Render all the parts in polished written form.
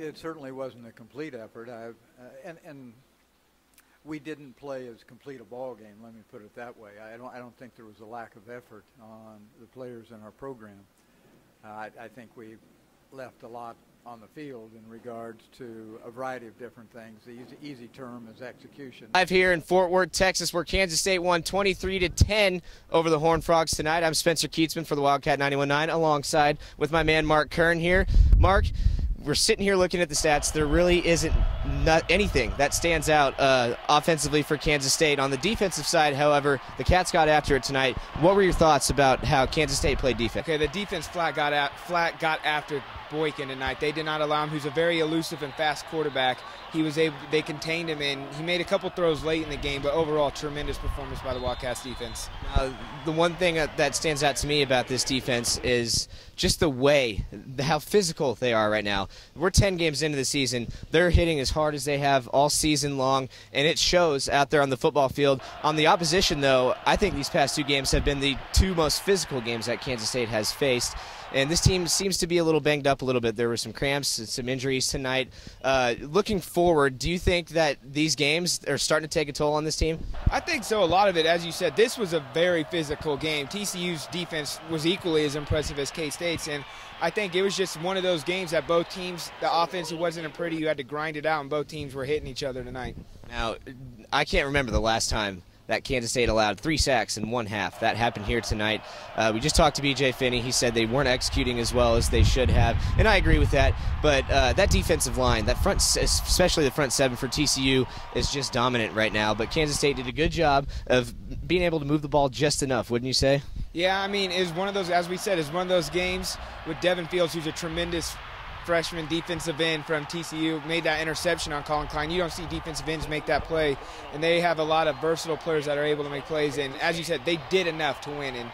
it certainly wasn't a complete effort. And we didn't play as complete a ball game. Let me put it that way. I don't think there was a lack of effort on the players in our program. I think we left a lot on the field in regards to a variety of different things. The easy term is execution. Live here in Fort Worth, Texas, where Kansas State won 23-10 over the Horned Frogs tonight. I'm Spencer Keatsman for the Wildcat 91.9, alongside with my man Mark Kern here. Mark, we're sitting here looking at the stats. There really isn't anything that stands out offensively for Kansas State. On the defensive side, however, the Cats got after it tonight. What were your thoughts about how Kansas State played defense? Okay, the defense flat got after Boykin tonight. They did not allow him. Who's a very elusive and fast quarterback. They contained him, and he made a couple throws late in the game, but overall, tremendous performance by the Wildcats defense. The one thing that stands out to me about this defense is just how physical they are right now. We're 10 games into the season. They're hitting as hard as they have all season long, and it shows out there on the football field. On the opposition, though, I think these past two games have been the two most physical games that Kansas State has faced. And this team seems to be a little banged up a little bit. There were some cramps and some injuries tonight. Looking forward, do you think that these games are starting to take a toll on this team? I think so. A lot of it, as you said, this was a very physical game. TCU's defense was equally as impressive as K-State's, and I think it was just one of those games that both teams, the offense, it wasn't a pretty, you had to grind it out, and both teams were hitting each other tonight. Now, I can't remember the last time that Kansas State allowed 3 sacks in one half. That happened here tonight. We just talked to B.J. Finney. He said they weren't executing as well as they should have, and I agree with that. But that defensive line, that front, especially the front seven for TCU, is just dominant right now. But Kansas State did a good job of being able to move the ball just enough, wouldn't you say? Yeah, I mean, it was one of those, as we said, it's one of those games with Devin Fields, who's a tremendous freshman defensive end from TCU, made that interception on Colin Klein. You don't see defensive ends make that play, and they have a lot of versatile players that are able to make plays, and as you said, they did enough to win, and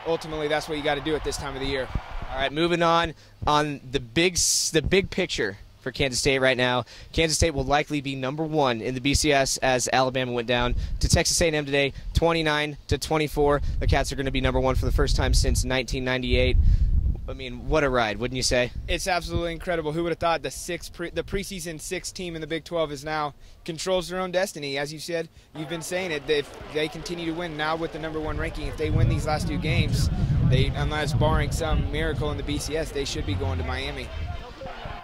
ultimately that's what you got to do at this time of the year. All right, moving on the big picture for Kansas State right now. Kansas State will likely be #1 in the BCS as Alabama went down to Texas A&M today, 29-24. The Cats are going to be #1 for the first time since 1998. I mean, what a ride, wouldn't you say? It's absolutely incredible. Who would have thought the preseason 6 team in the Big 12 is now controls their own destiny? As you said, you've been saying it. If they continue to win now with the #1 ranking, if they win these last 2 games, unless barring some miracle in the BCS, they should be going to Miami.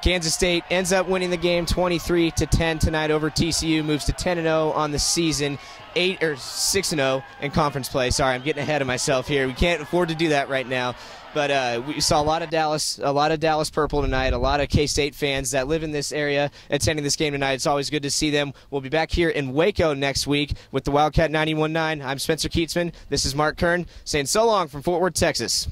Kansas State ends up winning the game 23-10 tonight over TCU, moves to 10-0 on the season, 6-0 in conference play. Sorry, I'm getting ahead of myself here. We can't afford to do that right now. But we saw a lot of Dallas purple tonight, a lot of K-State fans that live in this area attending this game tonight. It's always good to see them. We'll be back here in Waco next week with the Wildcat 91.9. I'm Spencer Keatsman. This is Mark Kern saying so long from Fort Worth, Texas.